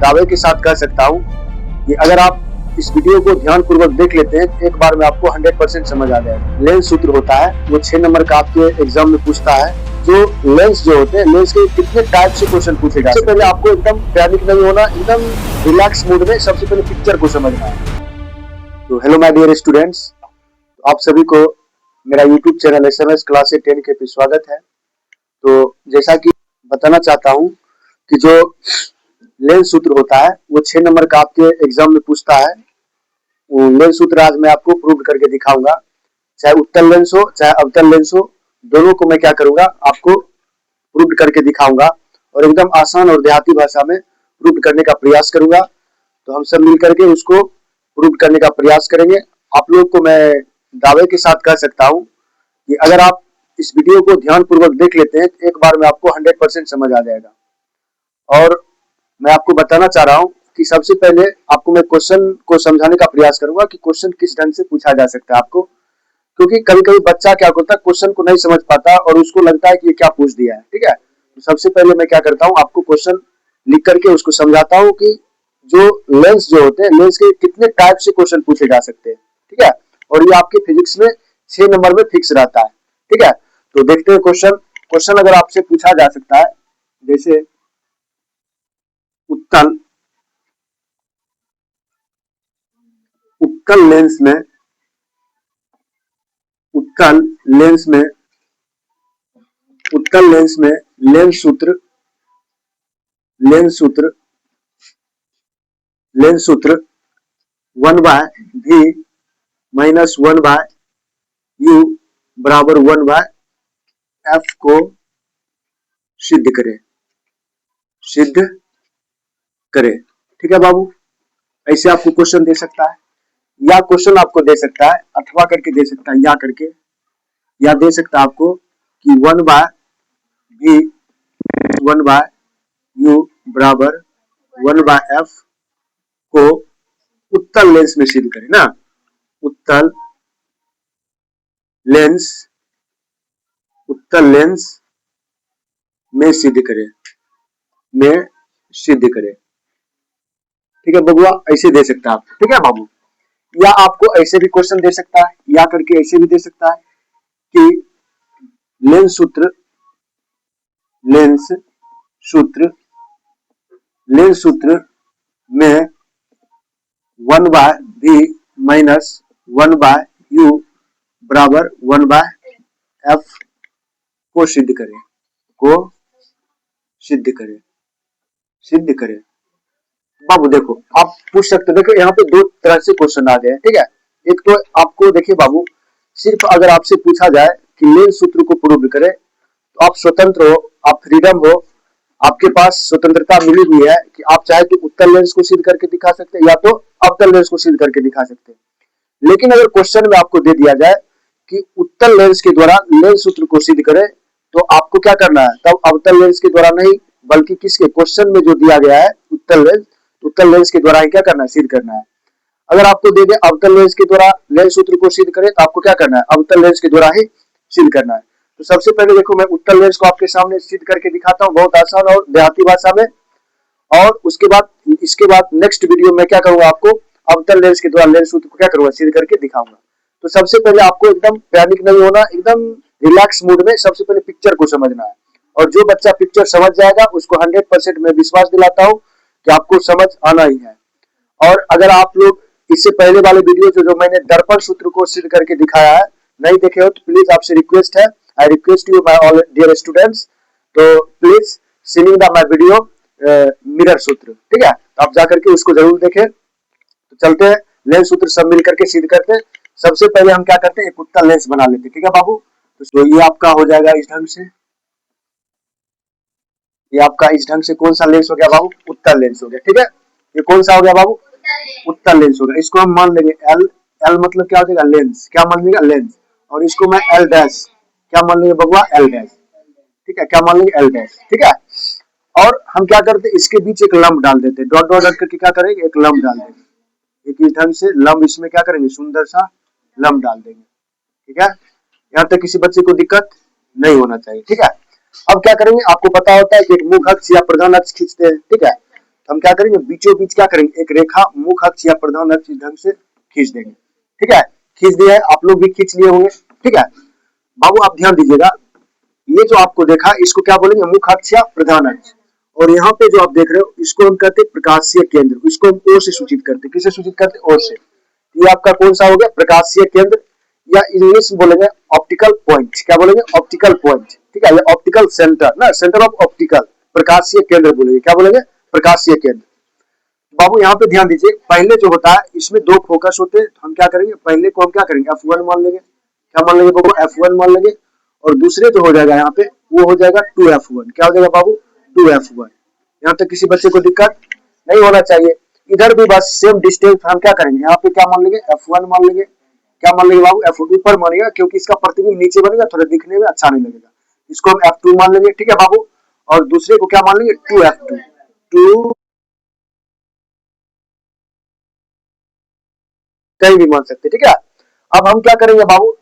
दावे के साथ कह सकता हूँ कि अगर आप इस वीडियो को ध्यान पूर्वक देख लेते हैं तो एक बार में आपको 100% समझ आ जाएगा। लेंस सूत्र होता है वो 6 नंबर का आपके एग्जाम में पूछता है। जो लेंस जो होते हैं, लेंस के कितने टाइप से क्वेश्चन पूछे जाते हैं। सबसे पहले आपको एकदम पैनिक नहीं होना, एकदम रिलैक्स मूड में सबसे पहले पिक्चर को समझना है। तो हेलो माय डियर स्टूडेंट्स, आप सभी को मेरा यूट्यूब चैनल SMS क्लास 10 के पे स्वागत है। तो जैसा कि बताना चाहता हूँ कि जो लेंस सूत्र होता है वो 6 नंबर का आपके एग्जाम में पूछता है। लेंस सूत्र आज मैं आपको प्रूव करके दिखाऊंगा। चाहे उत्तल लेंस हो चाहे अवतल लेंस हो, दोनों को मैं क्या करूंगा आपको प्रूव करके दिखाऊंगा और एकदम आसान और देहाती भाषा में प्रूव करने का प्रयास करूंगा। तो हम सब मिल करके उसको प्रूव करने का प्रयास करेंगे। आप लोग को मैं दावे के साथ कह सकता हूँ कि अगर आप इस वीडियो को ध्यान पूर्वक देख लेते हैं तो एक बार में आपको 100% समझ आ जाएगा। और मैं आपको बताना चाह रहा हूँ कि सबसे पहले आपको मैं क्वेश्चन को समझाने का प्रयास करूंगा कि क्वेश्चन किस ढंग से पूछा जा सकता है आपको, क्योंकि कभी कभी बच्चा क्या करता है, क्वेश्चन को नहीं समझ पाता और उसको लगता है कि ये क्या पूछ दिया है। ठीक है, तो सबसे पहले मैं क्या करता हूँ, आपको क्वेश्चन लिख करके उसको समझाता हूँ कि जो लेंस जो होते हैं, लेंस के कितने टाइप से क्वेश्चन पूछे जा सकते हैं। ठीक है, और ये आपके फिजिक्स में 6 नंबर में फिक्स रहता है। ठीक है, तो देखते हैं क्वेश्चन अगर आपसे पूछा जा सकता है, जैसे उत्तल लेंस में उत्तल लेंस में लेंस सूत्र 1/v माइनस 1/u बराबर 1/f को सिद्ध करें। ठीक है बाबू, ऐसे आपको क्वेश्चन दे सकता है, या क्वेश्चन आपको दे सकता है अथवा करके दे सकता है, या करके, या दे सकता है आपको कि 1/v 1/u बराबर 1/f को उत्तल लेंस में सिद्ध करें ना। उत्तल लेंस में सिद्ध करें। ठीक है बबुआ, ऐसे दे सकता है आप। ठीक है बाबू, या आपको ऐसे भी क्वेश्चन दे सकता है, या करके ऐसे भी दे सकता है कि लेंस सूत्र में 1/v माइनस 1/u बराबर 1/f को सिद्ध करें। बाबू देखो, आप पूछ सकते हो, देखो यहाँ पे दो तरह से क्वेश्चन आ गए हैं। ठीक है, एक तो आपको देखिए बाबू, सिर्फ अगर आपसे पूछा जाए कि लेंस सूत्र को प्रूव करें तो आप स्वतंत्र हो, आप फ्रीडम हो, आपके पास स्वतंत्रता मिली हुई है कि आप चाहे तो उत्तल लेंस को सिद्ध करके दिखा सकते हैं या तो अवतल लेंस को सिद्ध करके दिखा सकते हैं। लेकिन अगर क्वेश्चन में आपको दे दिया जाए कि उत्तल लेंस के द्वारा लेंस सूत्र को सिद्ध करें, तो आपको क्या करना है, तब अवतल लेंस के द्वारा नहीं बल्कि किसके क्वेश्चन में जो दिया गया है उत्तल लेंस के द्वारा ही क्या करना है, सिद्ध करना है। अगर आपको दे दे अवतल लेंस के द्वारा लेंस सूत्र को सिद्ध करें तो आपको क्या करना है, अवतल लेंस के द्वारा ही सिद्ध करना है। तो सबसे पहले देखो, मैं उत्तल लेंस को आपके सामने सिद्ध करके दिखाता हूँ बहुत आसान और देहाती भाषा में, और इसके बाद नेक्स्ट वीडियो में क्या करूंगा, आपको अवतल लेंस के द्वारा लेंस सूत्र को क्या करूंगा, सिद्ध करके दिखाऊंगा। तो सबसे पहले आपको एकदम पैनिक नहीं होना, एकदम रिलैक्स मूड में सबसे पहले पिक्चर को समझना है। और जो बच्चा पिक्चर समझ जाएगा उसको 100% मैं विश्वास दिलाता हूँ कि आपको समझ आना ही है। और अगर आप लोग इससे पहले वाले वीडियो जो मैंने दर्पण सूत्र को सिद्ध करके दिखाया है नहीं देखे हो तो प्लीज आपसे रिक्वेस्ट है, I request you my all dear students, तो please seeing the my video mirror सूत्र। ठीक है, तो आप जाकर के उसको जरूर देखें। तो चलते हैं, लेंस सूत्र सब मिल करके सिद्ध करते हैं। सबसे पहले हम क्या करते हैं, एक उत्तल लेंस बना लेते हैं। ठीक है बाबू, तो ये आपका हो जाएगा इस ढंग से, ये आपका इस ढंग से कौन सा लेंस हो गया बाबू, उत्तल लेंस हो गया। ठीक है, ये कौन सा हो गया बाबू, उत्तल लेंस हो गया। इसको हम मान लेंगे एल मतलब क्या हो जाएगा, लेंस, क्या मान लेंगे, लेंस। और इसको मैं एल डैश क्या मान लेंगे बबुआ, एल डैश। ठीक है, क्या मान लेंगे, एल डैश। ठीक है, और हम क्या करते हैं, इसके बीच एक लंब डाल देते हैं, डॉट डॉट करके क्या करेंगे, एक लंब डाल देंगे। एक इस ढंग से लंब इसमें क्या करेंगे, सुंदर सा लंब डाल देंगे। ठीक है, यहाँ तक किसी बच्चे को दिक्कत नहीं होना चाहिए। ठीक है, अब क्या करेंगे, आपको पता होता है कि एक मुख्य अक्ष या प्रधान अक्ष खींचते हैं। ठीक है, हम क्या करेंगे, बीचों बीच क्या करेंगे, एक रेखा मुख्य अक्ष या प्रधान अक्ष इस ढंग से खींच देंगे। ठीक है, खींच दिया है, आप लोग भी खींच लिए होंगे। ठीक है बाबू, आप ध्यान दीजिएगा, ये जो आपको देखा इसको क्या बोलेंगे, मुख्य अक्ष या प्रधान अक्ष। और यहाँ पे जो आप देख रहे हो इसको हम कहते हैं प्रकाशीय केंद्र, इसको हम ओ से सूचित करते हैं। किससे सूचित करते हैं, ओ से। ये आपका कौन सा हो गया, प्रकाशीय केंद्र, या इंग्लिश में बोलेंगे ऑप्टिकल पॉइंट। क्या बोलेंगे, ऑप्टिकल पॉइंट। ठीक है, ये ऑप्टिकल सेंटर ना, सेंटर ऑफ ऑप्टिकल, प्रकाशीय केंद्र बोलेंगे। क्या बोलेंगे, प्रकाशीय केंद्र। बाबू यहाँ पे ध्यान दीजिए, पहले जो होता है इसमें दो फोकस होते हैं, तो हम क्या करेंगे, पहले को हम क्या करेंगे, F1 मान लेंगे। क्या मान लेंगे बाबू, F1 मान लेंगे। और दूसरे जो हो जाएगा यहाँ पे वो हो जाएगा 2F1। क्या हो जाएगा बाबू, 2F1। यहाँ तक किसी बच्चे को दिक्कत नहीं होना चाहिए। इधर भी बस सेम डिस्टेंस हम क्या करेंगे, यहाँ पे क्या मान लेंगे, F1 मान लेंगे। क्या मान लेंगे बाबू, F1 ऊपर मानेगा, क्योंकि इसका प्रतिबिंब नीचे बनेगा, थोड़ा दिखने में अच्छा नहीं लगेगा। इसको हम F2 मान लेंगे। ठीक है बाबू, और दूसरे को क्या मान लेंगे, 2F2। 2 कहीं भी मान सकते। ठीक है, अब हम क्या करेंगे बाबू,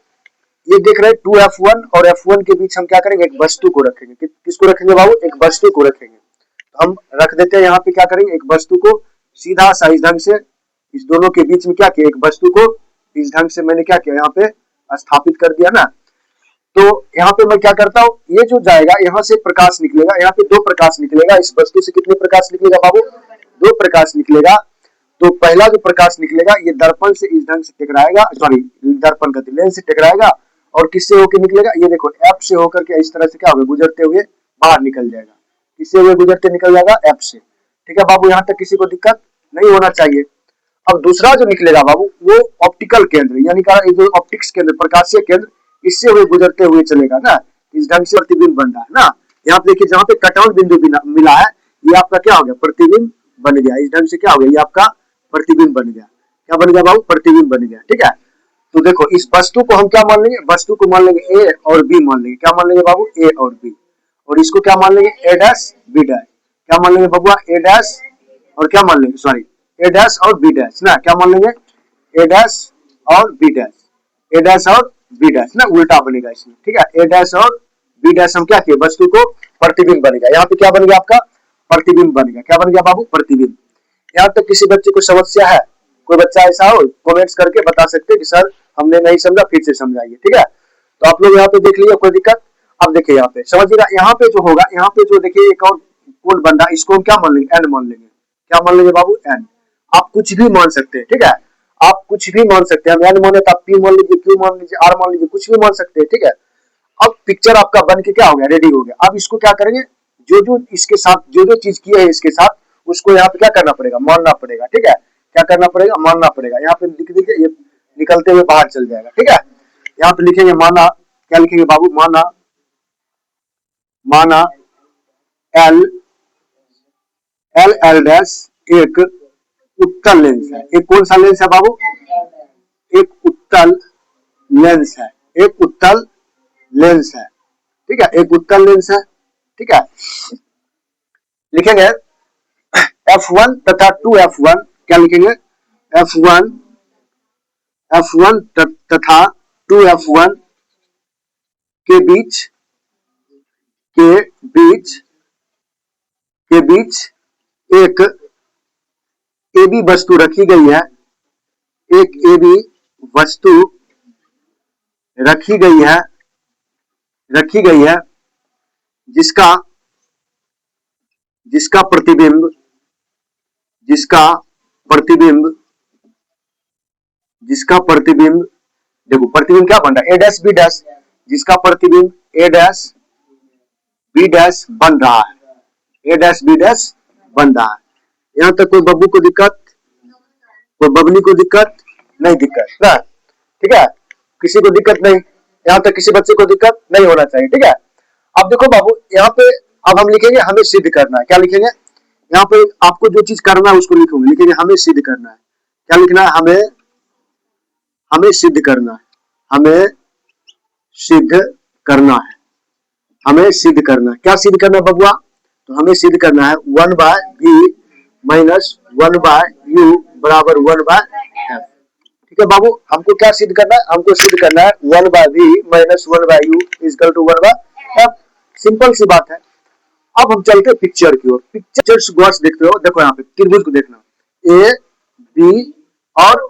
ये देख रहे हैं 2F1 और F1 के बीच हम क्या करेंगे, एक वस्तु को रखेंगे। किसको रखेंगे बाबू, एक वस्तु को रखेंगे। तो हम रख देते हैं यहाँ पे, क्या करेंगे, एक वस्तु को सीधा सा इस ढंग से, इस दोनों के बीच में क्या किया, एक वस्तु को इस ढंग से मैंने क्या किया, यहाँ पे स्थापित कर दिया ना। तो यहाँ पे मैं क्या करता हूँ, ये जो जाएगा यहाँ से प्रकाश निकलेगा, यहाँ पे दो प्रकाश निकलेगा। इस वस्तु से कितने प्रकाश निकलेगा बाबू, दो प्रकाश निकलेगा। तो पहला जो प्रकाश निकलेगा ये दर्पण से इस ढंग से टकराएगा, सॉरी दर्पण का लेंस से टकराएगा, और किससे होकर निकलेगा, ये देखो एफ से होकर के इस तरह से क्या होगा, गुजरते हुए बाहर निकल जाएगा। किससे हुए गुजरते निकल जाएगा, एफ से। ठीक है बाबू, यहाँ तक किसी को दिक्कत नहीं होना चाहिए। अब दूसरा जो निकलेगा बाबू वो ऑप्टिकल केंद्र, यानी जो ऑप्टिक्स केंद्र, प्रकाशीय केंद्र, इससे हुए गुजरते हुए चलेगा ना, इस ढंग से प्रतिबिंब बन रहा है ना। यहाँ पे देखिए जहाँ पे कटआउट बिंदु मिला है, ये आपका क्या हो गया, प्रतिबिंब बन गया। इस ढंग से क्या हो गया, ये आपका प्रतिबिंब बन गया। क्या बन गया बाबू, प्रतिबिंब बन गया। ठीक है, तो देखो इस वस्तु को हम क्या मान लेंगे, वस्तु को मान लेंगे ए और बी मान लेंगे। क्या मान लेंगे बाबू, ए और बी। और इसको क्या मान लेंगे, ए डैश बी डैश। क्या मान लेंगे बबुआ, ए डैश और क्या मान लेंगे, सॉरी ए डैश और बी डैश ना। क्या मान लेंगे, ए डैश और बी डैश, ए डैश और बी डैश ना, उल्टा बनेगा इसमें। ठीक है, ए डैश और बी डैश हम क्या किए, वस्तु को प्रतिबिंब बनेगा। यहाँ पे क्या बन गया आपका, प्रतिबिंब बन गया। क्या बन गया बाबू, प्रतिबिंब। यहाँ तक किसी बच्चे को समस्या है, कोई बच्चा ऐसा हो कमेंट्स करके बता सकते हैं कि सर हमने नहीं समझा, फिर से समझाइए। ठीक है, तो आप लोग यहाँ पे देख लीजिए, कोई दिक्कत। अब देखिए यहाँ पे समझिएगा, यहाँ पे जो होगा, यहाँ पे जो देखिए एक और कोण बन रहा है, इसको हम क्या मान लेंगे, एन मान लेंगे। क्या मान लेंगे बाबू, एन। आप कुछ भी मान सकते हैं। ठीक है, आप कुछ भी मान सकते हैं। हम एन माने तो आप पी मान लीजिए, क्यू मान लीजिए, आर मान लीजिए, कुछ भी मान सकते हैं। ठीक है, अब पिक्चर आपका बन के क्या हो गया, रेडी हो गया। अब इसको क्या करेंगे, जो जो इसके साथ जो जो चीज की है इसके साथ, उसको यहाँ पे क्या करना पड़ेगा, मानना पड़ेगा। ठीक है, क्या करना पड़ेगा, मानना पड़ेगा। यहाँ पे लिख दीजिए, ये निकलते हुए बाहर चल जाएगा। ठीक है, यहाँ पे लिखेंगे माना, क्या लिखेंगे बाबू, माना, माना एल, एल एल डैश एक उत्तल लेंस है। एक कौन सा लेंस है बाबू, एक उत्तल लेंस है, एक उत्तल लेंस है। ठीक है, एक उत्तल लेंस है। ठीक है, लिखेंगे F1 तथा 2F1। क्या लिखेंगे, F1 तथा 2F1 के बीच के बीच के बीच एक AB वस्तु रखी गई है, एक AB वस्तु रखी गई है, जिसका जिसका प्रतिबिंब देखो प्रतिबिंब क्या बन रहा है, ए डैश बी डैश, जिसका प्रतिबिंब ए डैश बी डैश बन रहा है, ए डैश बी डैश बन रहा है। यहाँ तक कोई बब्बू को दिक्कत, कोई बबली को दिक्कत नहीं, दिक्कत ना। ठीक है, किसी को दिक्कत नहीं, यहाँ तक किसी बच्चे को दिक्कत नहीं होना चाहिए। ठीक है, अब देखो बाबू यहाँ पे अब हम लिखेंगे हमें सिद्ध करना है। क्या लिखेंगे, यहाँ पे आपको जो चीज करना है उसको लिखोगे, लिखेंगे हमें सिद्ध करना है। क्या लिखना है, हमें सिद्ध करना है, हमें सिद्ध करना है, हमें सिद्ध करना है। क्या सिद्ध करना है बबुआ, तो हमें सिद्ध करना है 1/v माइनस 1/u बराबर 1/f। ठीक है बाबू, हमको क्या सिद्ध करना है, हमको सिद्ध करना है 1/v minus 1/u equal to 1/f। Simple सी बात है। अब हम चलते पिक्चर की ओर। पिक्चर्स गौर देखते हो, देखो यहाँ पे त्रिभुज को देखना, ए बी और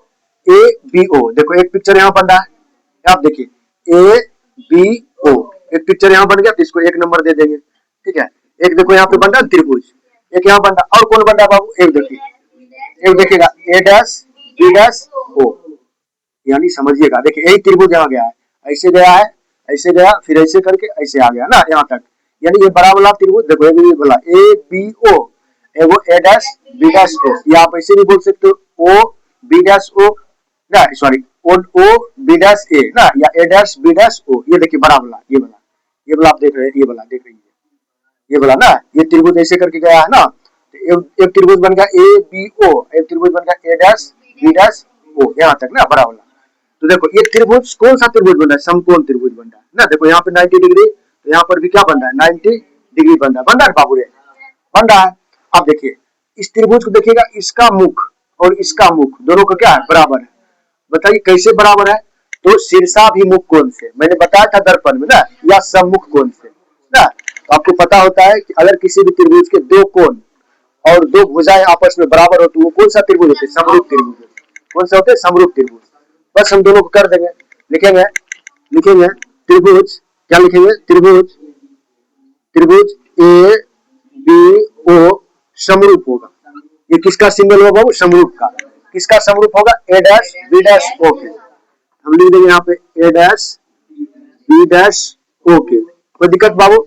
ए बी ओ। देखो एक पिक्चर यहाँ बन रहा है, आप देखिए ए बी ओ, एक पिक्चर यहाँ बन गया, तो इसको 1 नंबर दे देंगे, ठीक है। एक देखो यहाँ पे बन रहा है त्रिभुज, एक यहाँ बन रहा, और कौन बन रहा है बाबू, एक देखिए, एक देखिएगा ए डैश बी डैश ओ, यानी समझिएगा, देखिए यही त्रिभुज यहाँ गया है, ऐसे गया है, ऐसे गया, फिर ऐसे करके ऐसे आ गया ना यहाँ तक, यानी ये बड़ा वाला त्रिभुज। देखो ये बोला ए बी ओ, एगो ए डैश बी डैश ओ, या आप ऐसे भी बोल सकते हो ओ बी डैश ओ ना, सॉरी ओ बी डैश ए ना, या ए डैश बी डैश ओ। ये देखिए बड़ा वाला, ये वाला आप देख रहे हैं, ये वाला देख रही है, ये वाला ना, ये त्रिभुज ऐसे करके गया है ना, तो एक त्रिभुज बन गया ए बी ओ, एक त्रिभुज बन गया ए डैश बी डैश ओ, यहाँ तक ना बड़ा वाला। तो देखो ये त्रिभुज कौन सा त्रिभुज बन रहा है, समकोण त्रिभुज बन रहा है ना। देखो यहाँ पे 90 डिग्री, तो यहाँ पर भी क्या बन रहा है, 90 डिग्री बन रहा है बाबू रे, बन रहा है। अब देखिए इस त्रिभुज को देखिएगा, इसका मुख और इसका मुख दोनों का क्या है, बराबर है। बताइए कैसे बराबर है, तो शीर्षाभिमुख कोण से, मैंने बताया था दर्पण में ना, या सम्मुख कोण से ना। तो आपको पता होता है कि अगर किसी भी त्रिभुज के दो कोण और दो भुजाएं आपस में बराबर हो, तो वो कौन सा त्रिभुज होते हैं, समरूप त्रिभुज। कौन सा होते हैं, समरूप त्रिभुज। बस हम दोनों को कर देंगे, लिखेंगे लिखेंगे त्रिभुज, क्या लिखेंगे, त्रिभुज, त्रिभुज ए बी ओ समरूप होगा। ये किसका सिंबल होगा, वो समरूप का। किसका समरूप होगा, ए डैश बी डैश ओ के। हम लिख देंगे यहाँ पे ए डैश बी डैश ओ के। कोई दिक्कत बाबू।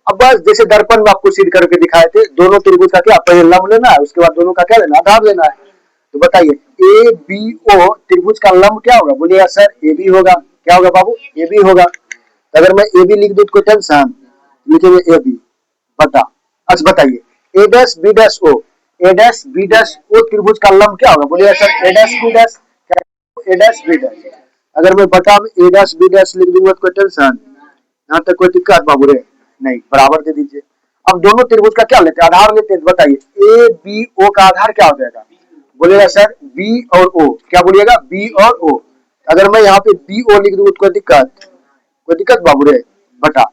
अब बस जैसे दर्पण में आपको सिद्ध करके दिखाए थे, दोनों त्रिभुज का क्या, पहले लंब लेना है, उसके बाद दोनों का क्या लेना, आधार लेना है। तो बताइए ए बी ओ त्रिभुज का लंब क्या होगा, बोलिएगा सर ए बी होगा। क्या होगा बाबू, ए बी होगा। तो अगर मैं ए बी लिख दूं तो कोई टेंशन, लिखेंगे ए बी बता। अच्छा बताइए ए डैश बी डैश ओ, ए डैश बी डैश ओ त्रिभुज का लंब क्या होगा, बोलिएगा सर ए डैश बी डैश, ए डैश बी डैश। अगर मैं बता में ए डैश बी डैश लिख दूंगा तो कोई टेंशन, यहाँ तक कोई दिक्कत बाबू रे नहीं, बराबर दे दीजिए। अब दोनों त्रिभुज का क्या लेते हैं, आधार लेते हैं। बताइए ए बी ओ का आधार क्या हो जाएगा, बोलिएगा सर बी और ओ। क्या बोलिएगा, बी और ओ। अगर मैं यहाँ पे बी ओ लिख दूंगा तो कोई दिक्कत बाबू रे बता।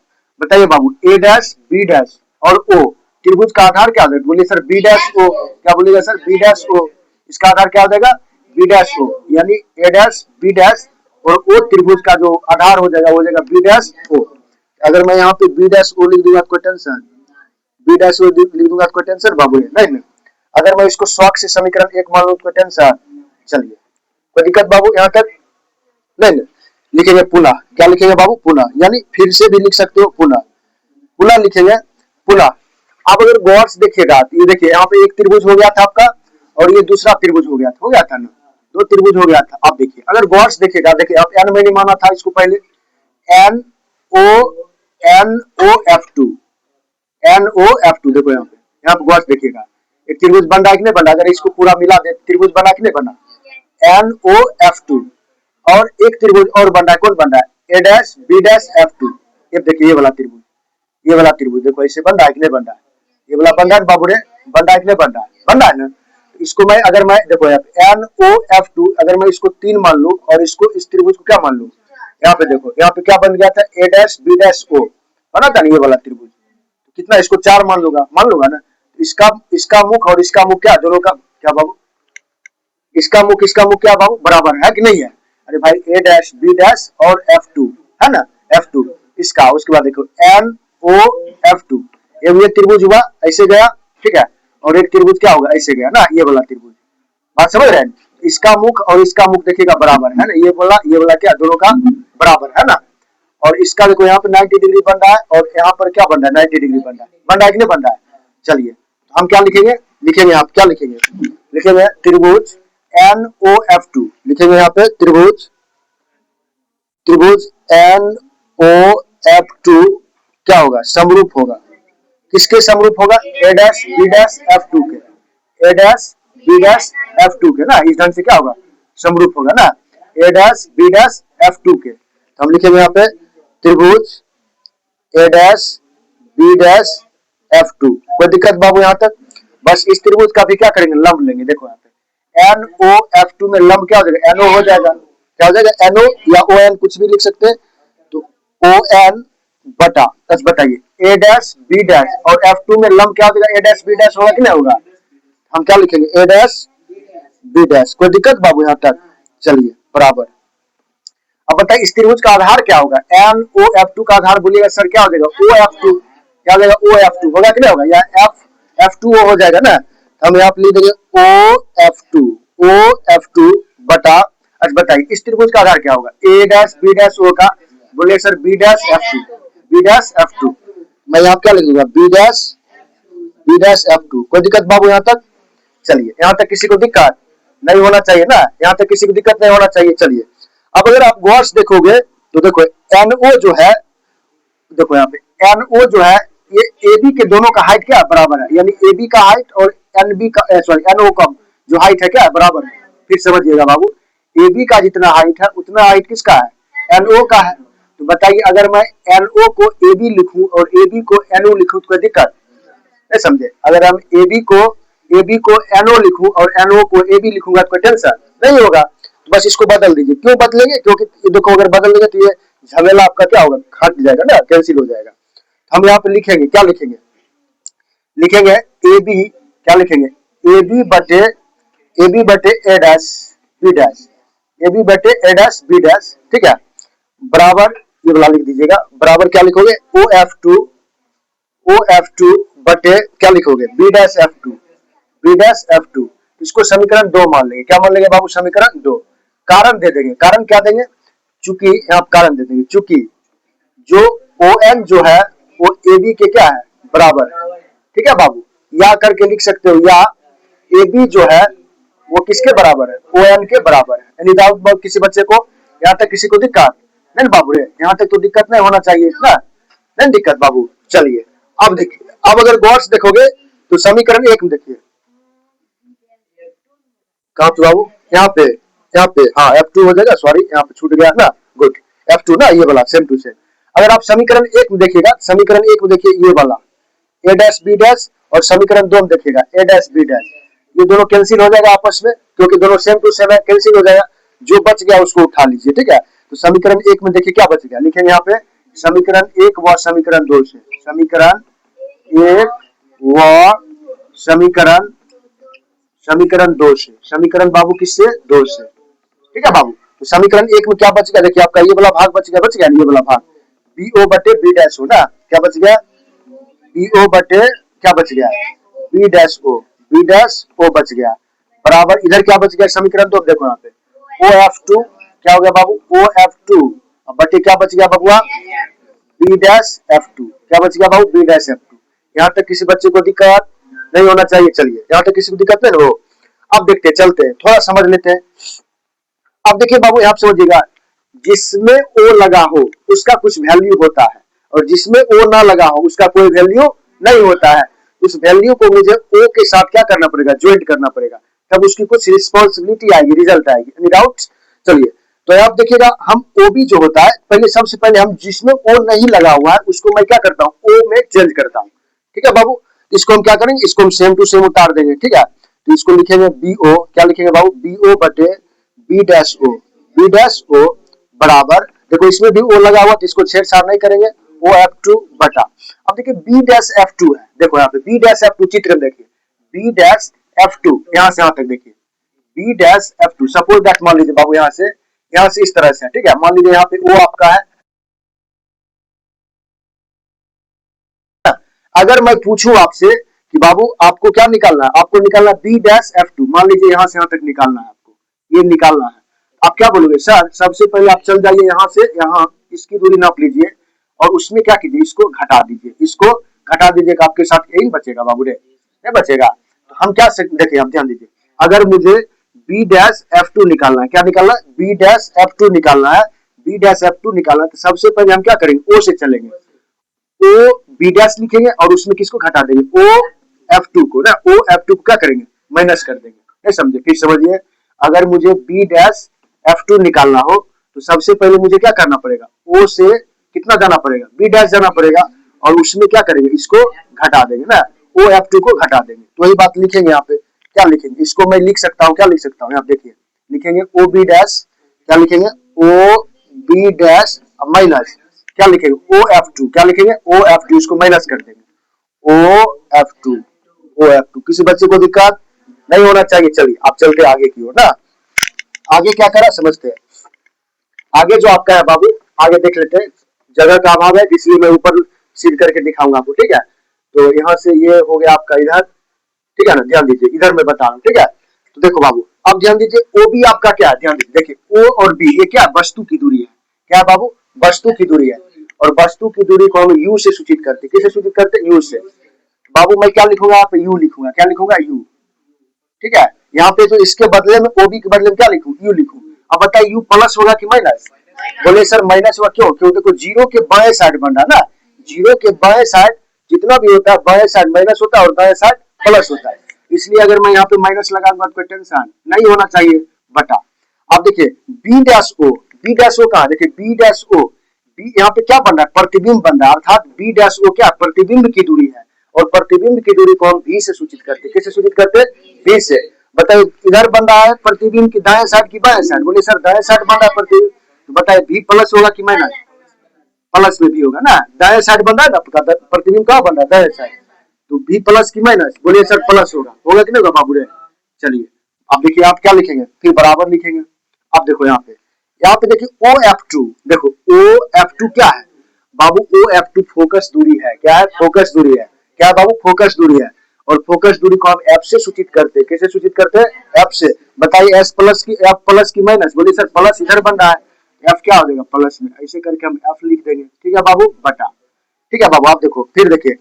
बताइए बाबू ए डैश बी डैश और ओ त्रिभुज का आधार क्या हो जाएगा, बोलिए सर बी डैश ओ। क्या बोलिएगा सर, बी डैश ओ। इसका आधार क्या हो जाएगा, बी डैश ओ, यानी ए डैश बी डैश और ओ त्रिभुज का जो आधार हो जाएगा वो हो जाएगा बी डैश ओ। अगर मैं यहाँ पे बी डैश ओ लिख दूंगा तो कोई टेंशन, बी डैश ओ लिख दूंगा तो कोई टेंशन बाबू नहीं। अगर मैं इसको शौक से समीकरण 1 मान लूं तो कोई टेंशन, चलिए कोई दिक्कत बाबू यहाँ तक नहीं। लिखेंगे पुनः, क्या लिखेंगे बाबू, पुनः, यानी फिर से भी लिख सकते हो पुनः, पुनः लिखेंगे पुनः। आप अगर गौर से देखिएगा तो ये देखिए यहाँ पे एक त्रिभुज हो गया था आपका, और ये दूसरा त्रिभुज हो गया था ना, दो त्रिभुज हो गया था। आप देखिए अगर गौर से देखिएगा, देखिए अब एन मैंने माना था इसको पहले, N O F two, N O F two. देखो यहाँ पे गौर से देखिएगा, एक त्रिभुज बन रहा है कि नहीं बन रहा, अगर इसको पूरा मिला दे त्रिभुज बना कि नहीं बना, एन ओ एफ टू। और एक त्रिभुज और बन रहा है, कौन बन रहा है, A dash B dash F two. ये देखिए ये वाला त्रिभुज, ये वाला त्रिभुज देखो ऐसे बन रहा है कि नहीं बन रहा है, ये वाला बन रहा है बाबू रे, बन रहा है कि नहीं बन रहा है, बन रहा है ना। इसको मैं अगर मैं देखो यहाँ पे एन ओ एफ टू, अगर मैं इसको 3 मान लूं और इसको इस त्रिभुज को क्या मान लूं, यहाँ पे देखो यहाँ पे क्या बन गया था, ए डैश बी डैश ओ बना था ना ये वाला त्रिभुज। कितना, इसको 4 मान लूंगा ना, इसका मुख और इसका मुख क्या, दोनों का क्या बाबू, इसका मुख क्या बाबू, बराबर है कि नहीं है। अरे भाई ए डैश बी डैश और एफ टू है ना, एफ टू इसका। उसके बाद देखो एन ओ एफ टू, ये त्रिभुज हुआ ऐसे गया, ठीक है, और एक त्रिभुज क्या होगा, ऐसे गया ना, ये वाला त्रिभुज। बात समझ रहे हैं, इसका मुख और इसका मुख देखिएगा बराबर है ना, ये वाला क्या, दोनों का बराबर है ना। और इसका देखो यहाँ पे 90 डिग्री बन रहा है, और यहाँ पर क्या बन रहा है, 90 डिग्री बन रहा है कि नहीं बन रहा है। चलिए हम क्या लिखेंगे आप क्या लिखेंगे त्रिभुज एन ओ एफ टू, लिखेंगे यहाँ पे त्रिभुज एन ओ एफ टू क्या होगा, समरूप होगा। किसके समरूप होगा, A dash B dash F two के, A dash B dash F two के ना, इस ढंग से क्या होगा, समरूप होगा ना, A dash B dash F two के। तो हम लिखेंगे यहाँ पे त्रिभुज A dash B dash F two. कोई दिक्कत बाबू यहाँ तक। बस इस त्रिभुज का भी क्या करेंगे, लंब लेंगे। देखो यहाँ पे एन ओ एफ टू में लंब क्या हो जाएगा, एनओ हो जाएगा। क्या हो जाएगा, एनओ या ओ एन कुछ भी लिख सकते हैं। तो ओ एन बटा एच बताइए ए डैश बी डैश और F2 में लंब क्या होगा ए डैश बी डैश होगा कि नहीं होगा। हम क्या लिखेंगे ए डैश बी डैश। कोई दिक्कत बाबू यहाँ तक। चलिए बराबर। अब बताइए इस त्रिभुज का आधार क्या होगा NOF2 का आधार बोलिएगा सर क्या हो जाएगा OF2। क्या हो जाएगा OF2 होगा कि नहीं होगा या F2O हो जाएगा ना। हम यहाँ पे लिख देंगे OF2 बटा। अच्छा बताइए इस त्रिभुज का आधार क्या होगा ए डैश बी डैश ओ का बोलिए सर बी डैश F2 मैं यहाँ क्या लिखूंगा बी डैश F2। कोई दिक्कत बाबू यहाँ तक। चलिए यहाँ तक किसी को दिक्कत नहीं होना चाहिए ना। यहाँ तक किसी को दिक्कत नहीं होना चाहिए। चलिए अब अगर आप गौर से देखोगे तो देखो NO जो है देखो यहाँ पे NO जो है ये AB के दोनों का हाइट क्या बराबर है यानी AB का हाइट और NB का NO का जो हाइट है क्या बराबर है। फिर समझिएगा बाबू AB का जितना हाइट है उतना हाइट किसका है NO का है। तो बताइए अगर मैं NO को AB लिखूं और AB को NO लिखूं तो कोई दिक्कत नहीं समझे। अगर हम AB को NO लिखूं और NO को AB लिखूंगा तो कोई टेंशन नहीं होगा। तो बस इसको बदल दीजिए। क्यों बदलेंगे क्योंकि देखो अगर बदल देंगे तो ये झमेला आपका क्या होगा हट जाएगा ना कैंसिल हो जाएगा। हम यहाँ पे लिखेंगे क्या लिखेंगे AB क्या लिखेंगे AB बटे A dash B dash AB बटे A डैश B डैश ठीक है बराबर ये वाला लिख दीजिएगा बराबर क्या लिखोगे OF2 बटे क्या लिखोगे B डैश F2 इसको समीकरण 2 मान लेंगे। क्या मान लेंगे बाबू समीकरण 2। कारण दे देंगे कारण क्या देंगे चूंकि यहाँ कारण दे देंगे चूंकि जो ON जो है वो AB के क्या है बराबर है ठीक है बाबू। या करके लिख सकते हो या AB जो है वो किसके बराबर है ON के बराबर है। यानी डाउट किसी बच्चे को यहाँ तक किसी को दिक्कत नहीं बाबू रे यहाँ तक तो दिक्कत नहीं होना चाहिए ना नहीं दिक्कत बाबू। चलिए अब देखिए अब अगर गौर से देखोगे तो समीकरण 1 में देखिए कहाँ पे बाबू यहाँ पे हाँ F2 हो जाएगा सॉरी यहाँ पे छूट गया ना गुड F2 ना ये वाला सेम टू सेम। अगर आप समीकरण 1 में देखिएगा समीकरण 1 में देखिए ये वाला A डैश B डैश और समीकरण 2 में देखिएगा A डैश B डैश ये दोनों कैंसिल हो जाएगा आपस में क्योंकि दोनों सेम टू सेम है कैंसिल हो जाएगा। जो बच गया उसको उठा लीजिए ठीक है। तो समीकरण 1 में देखिए क्या बच गया लिखेंगे यहाँ पे समीकरण 1 व समीकरण 2 से समीकरण 1 व समीकरण 2 से समीकरण बाबू किससे 2 से ठीक है बाबू। तो समीकरण 1 में क्या बच गया देखिए आपका ये वाला भाग बच गया ये वाला भाग BO बटे B डैश हो ना क्या बच गया BO बटे क्या बच गया B डैश O बच गया बराबर इधर क्या बच गया समीकरण 2 देखो यहाँ पे OF2 क्या हो गया बाबू OF2 बटे क्या बच गया बबुआ B डैश F2 क्या बच गया बाबू B डैश F2। यहाँ तक किसी बच्चे को दिक्कत नहीं होना चाहिए। चलिए यहाँ तक किसी को दिक्कत नहीं हो। अब देखते चलते हैं थोड़ा समझ लेते हैं। अब देखिए बाबू यहाँ समझिएगा जिसमें O लगा हो उसका कुछ वैल्यू होता है और जिसमें O ना लगा हो उसका कोई वैल्यू नहीं होता है। उस वैल्यू को मुझे O के साथ क्या करना पड़ेगा ज्वाइंट करना पड़ेगा तब उसकी कुछ रिस्पॉन्सिबिलिटी आएगी रिजल्ट आएगी। Any doubt. चलिए तो आप देखिएगा हम OB जो होता है पहले सबसे पहले हम जिसमें O नहीं लगा हुआ है उसको मैं क्या करता हूँ O में चेंज करता हूँ ठीक है बाबू। इसको हम क्या करेंगे इसको हम सेम टू सेम उतार देंगे ठीक है। तो इसको लिखेंगे BO क्या लिखेंगे बाबू BO बटे B डैश O बराबर देखो इसमें भी O लगा हुआ तो इसको छेड़छाड़ नहीं करेंगे OF2 बटा। अब देखिए B डैश F2 है देखो यहाँ पे B डैश F2 चित्र में देखिए B डैश F2 यहाँ से यहाँ तक देखिए B dash F2 suppose that मान लीजिए बाबू यहाँ से इस तरह से ठीक है। मान लीजिए यहाँ पे O आपका है। अगर मैं पूछूं आपसे कि बाबू आपको क्या निकालना है आपको निकालना B डैश F2 मान लीजिए यहाँ से यहाँ तक निकालना है आपको ये निकालना है। आप क्या बोलोगे सर सबसे पहले आप चल जाइए यहाँ से यहाँ इसकी दूरी नाप लीजिए और उसमें क्या कीजिए इसको घटा दीजिएगा आपके साथ यही बचेगा बाबू रे नहीं बचेगा। तो हम क्या देखिए हम ध्यान दीजिए अगर मुझे B डैश F2 निकालना है क्या निकालना है B डैश F2 निकालना है तो सबसे पहले हम क्या करेंगे O से चलेंगे O B डैश लिखेंगे और उसमें किसको घटा देंगे OF2 को ना OF2 को क्या करेंगे माइनस कर देंगे नहीं समझे। फिर समझिए अगर मुझे B डैश F2 निकालना हो तो सबसे पहले मुझे क्या करना पड़ेगा O से कितना जाना पड़ेगा B डैश जाना पड़ेगा और उसमें क्या करेंगे इसको घटा देंगे ना OF2 को घटा देंगे। तो वही बात लिखेंगे यहाँ पे क्या लिखेंगे इसको मैं लिख सकता हूँ क्या लिख सकता हूँ यहाँ देखिए लिखेंगे OB डैश क्या लिखेंगे OB डैश माइनस क्या लिखेंगे OF2, क्या लिखेंगे OF2, इसको माइनस कर देंगे OF2 OF2। किसी बच्चे को दिक्कत नहीं होना चाहिए। चलिए आप चलते आगे की ओर ना, आगे क्या करा समझते हैं। आगे जो आपका है बाबू, आगे देख लेते हैं। जगह का अभाव है इसलिए मैं ऊपर सीध करके दिखाऊंगा आपको, ठीक है। तो यहाँ से ये हो गया आपका इधर, ठीक है ना, ध्यान दीजिए इधर मैं बता रहा हूँ, ठीक है। तो देखो बाबू अब ध्यान दीजिए, OB आपका क्या है, ध्यान दीजिए, देखिए O और B ये क्या वस्तु की दूरी है, क्या है बाबू, वस्तु की दूरी है। और वस्तु की दूरी को हम U से सूचित करते हैं, किससे सूचित करते हैं, U से। बाबू मैं क्या लिखूंगा, यहाँ पे U लिखूंगा, क्या लिखूंगा U, ठीक है। यहाँ पे तो इसके बदले में OB के बदले में क्या लिखूं, U लिखूं। अब बताइए U प्लस होगा कि माइनस, बोले सर माइनस होगा, क्यों, क्यों, देखो जीरो के बाएं साइड बन रहा ना, जीरो के बाएं साइड जितना भी होता है बाएं साइड माइनस होता है और दाएं साइड प्लस होता है, इसलिए अगर मैं यहाँ पे माइनस लगाऊंगा कोई टेंशन नहीं होना चाहिए बटा। अब देखिए बी डैश ओ कहा, देखिए बी डैश ओ, बी यहाँ पे क्या बन रहा है, प्रतिबिंब बन रहा है, अर्थात बी डैश ओ क्या प्रतिबिंब की दूरी है। और प्रतिबिंब की दूरी को हम भी से सूचित करते हैं, किससे सूचित करते हैं, भी से। बताइए इधर बन रहा है प्रतिबिंब की दाएं साइड की बाएं साइड, बोले सर दाएं साइड बन रहा है प्रतिबिंब, तो बताइए भी प्लस होगा कि माइनस, प्लस में भी होगा ना, दाएं साइड बन रहा है ना, प्रतिबिंब कहाँ बन रहा है, दाएं साइड, तो भी प्लस की माइनस, बोलिए सर प्लस होगा, होगा कि नहीं होगा बाबू रे। चलिए अब देखिए आप क्या लिखेंगे, फिर बराबर लिखेंगे। अब देखो यहाँ पे देखिए OF2, देखो OF2 क्या है बाबू, OF2 फोकस दूरी है, क्या है, फोकस दूरी है, क्या है बाबू, फोकस दूरी है। और फोकस दूरी को हम F से सूचित करते हैं, कैसे सूचित करते हैं, F से। बताइए F प्लस की माइनस, बोलिए सर प्लस इधर बन रहा है, F क्या हो जाएगा प्लस में, ऐसे करके हम F लिख देंगे, ठीक है बाबू, बटा, ठीक है बाबू। आप देखो फिर देखिए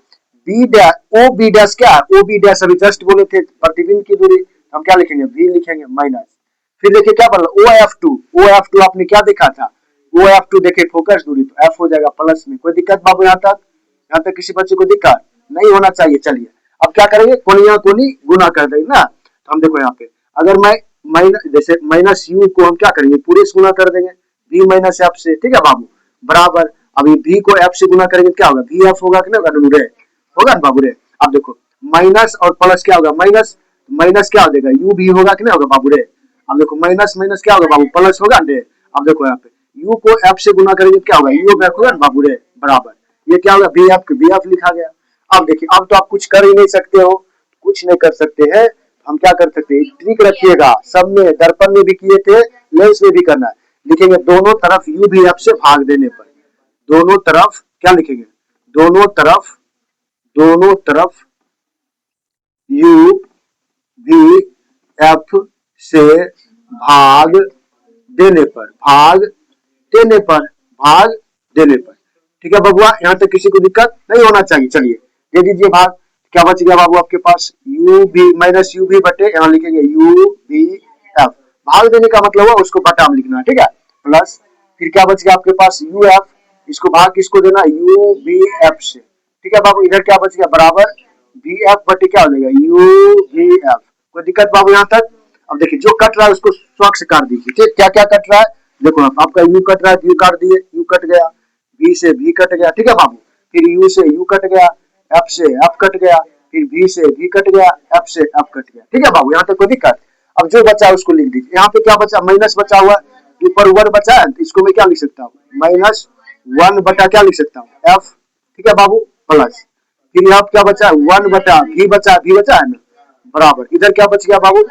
B dash, O B dash क्या है, ओ बी डैश अभी जस्ट बोले थे प्रतिबिंब की दूरी, हम क्या लिखेंगे, बी लिखेंगे माइनस। फिर देखिए क्या बन रहा है OF2 आपने क्या देखा था, OF2 देखिए फोकस दूरी, तो F हो जाएगा प्लस में। कोई दिक्कत बाबू, यहाँ तक किसी बच्चे को दिक्कत नहीं होना चाहिए। चलिए अब क्या करेंगे, कोनिया कोनी गुना कर देंगे ना, तो हम देखो यहाँ पे अगर मैं माइनस, जैसे माइनस यू को हम क्या करेंगे पूरे से गुना कर देंगे बी माइनस एफ से, ठीक है बाबू, बराबर। अभी बी को एफ से गुना करेंगे क्या होगा, बी एफ होगा कि नहीं होगा, होगा ना बाबू रे। अब देखो माइनस और प्लस क्या होगा, माइनस माइनस क्या हो जाएगा, यू भी होगा कि नहीं होगा बाबू रे। अब देखो माइनस माइनस क्या होगा बाबू, प्लस होगा रे। अब देखो यहाँ पे यू को एफ से गुना करेंगे क्या होगा, यू एफ होगा ना बाबू रे, बराबर। ये क्या होगा, बी एफ लिखा गया। अब देखिए अब तो आप कुछ कर ही नहीं सकते हो, कुछ नहीं कर सकते हैं, हम क्या कर सकते हैं, ट्रिक रखिएगा, सब में दर्पण में भी किए थे, लेंस में भी करना है। लिखेंगे दोनों तरफ यू भी एफ से भाग देने पर, दोनों तरफ क्या लिखेंगे, दोनों तरफ यू भी एफ से भाग देने पर, ठीक है बबुआ, यहाँ तक किसी को दिक्कत नहीं होना चाहिए। चलिए दे दीजिए भाग, क्या बच गया बाबू आपके पास, यू भी माइनस यू भी बटे, यहाँ लिखेंगे यू भी एफ, भाग देने का मतलब हुआ उसको बटा में लिखना है, ठीक है, प्लस। फिर क्या बच गया आपके पास यू एफ, इसको भाग किसको देना, यू बी एफ से, ठीक है बाबू। इधर क्या बच गया, बराबर बी एफ बटे क्या हो जाएगा, यू बी एफ। कोई दिक्कत बाबू यहाँ तक। अब देखिए जो कट रहा है उसको स्वच्छ काट दीजिए, ठीक, क्या क्या कट रहा है, देखो आपका यू कट रहा है, यू काट दिए, यू कट गया, बी से भी कट गया, ठीक है बाबू। फिर यू से यू कट गया, एफ से एफ कट गया, फिर बी से बी कट गया, एफ से एफ कट गया, ठीक है बाबू, यहाँ तक कोई दिक्कत। अब जो बचा है उसको लिख दीजिए। यहाँ पे क्या बचा, माइनस बचा हुआ, ऊपर वन बचा है, तो इसको मैं क्या लिख सकता हूँ, माइनस वन बटा क्या लिख सकता हूँ, एफ, ठीक है बाबू, प्लस। फिर यहाँ क्या बचा है, वन बटा भी बचा है ना, बराबर। इधर क्या बच गया बाबू,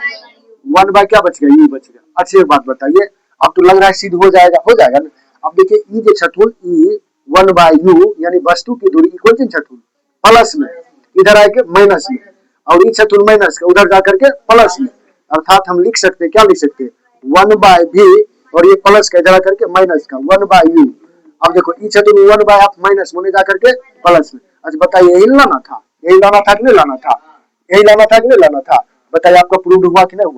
वन बाय क्या बच गया, यू बच गया। अच्छी बात बताइए, अब तो लग रहा है सिद्ध हो जाएगा ना। अब देखिए ई के छठुल ई वन बाय यू यानी वस्तु की दूरी इक्वल टू छठुल प्लस में, इधर आके माइनस में, और ई छठुल माइनस का उधर जाकर के प्लस में, अर्थात हम लिख सकते हैं, क्या लिख सकते हैं, वन बाय भी, और ये प्लस का इधर आकर के माइनस का वन बाय यू। अब देखो ई छठुल वन बाय आप माइनस में जाकर के प्लस में। अच्छा बताइए यही लाना था, यही लाना था कि नहीं लाना था, यही लाना था कि नहीं लाना था, बताइए आपका प्रूफ हुआ कि नहीं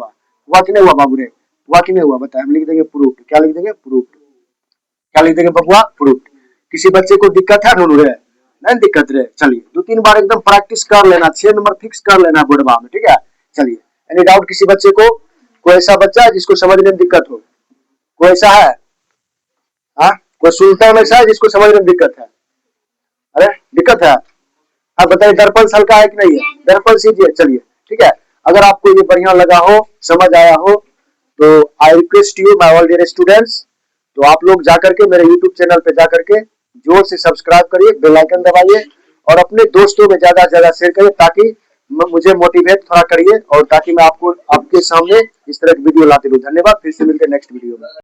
हुआ कि नहीं हुआ बाबू रे, हुआ कि नहीं हुआ, बताइए। हम लिख देंगे प्रूफ, क्या लिख देंगे, प्रूफ, क्या लिख देंगे बबुआ, प्रूफ। किसी बच्चे को दिक्कत है नूनू रे, नहीं दिक्कत रे, चलिए 2-3 बार एकदम प्रैक्टिस कर लेना, 6 नंबर फिक्स कर लेना बोर्डवा में, ठीक है। चलिए एनी डाउट किसी बच्चे को, कोई ऐसा बच्चा है जिसको समझने में दिक्कत हो, कोई ऐसा है, हाँ कोई सुनता ऐसा है जिसको समझने में दिक्कत है, अरे दिक्कत है, हाँ बताइए। दर्पण हल्का है कि नहीं है, दर्पण सीजिए, चलिए ठीक है। अगर आपको ये बढ़िया लगा हो, समझ आया हो, तो I request you my all dear students, तो आप लोग जाकर के मेरे यूट्यूब चैनल पे जाकर के जोर से सब्सक्राइब करिए, बेल आइकन दबाइए और अपने दोस्तों में ज्यादा से ज्यादा शेयर करिए, ताकि मुझे मोटिवेट थोड़ा करिए और ताकि मैं आपको आपके सामने इस तरह की वीडियो लाते रहूं। धन्यवाद, फिर से मिलते हैं नेक्स्ट वीडियो में।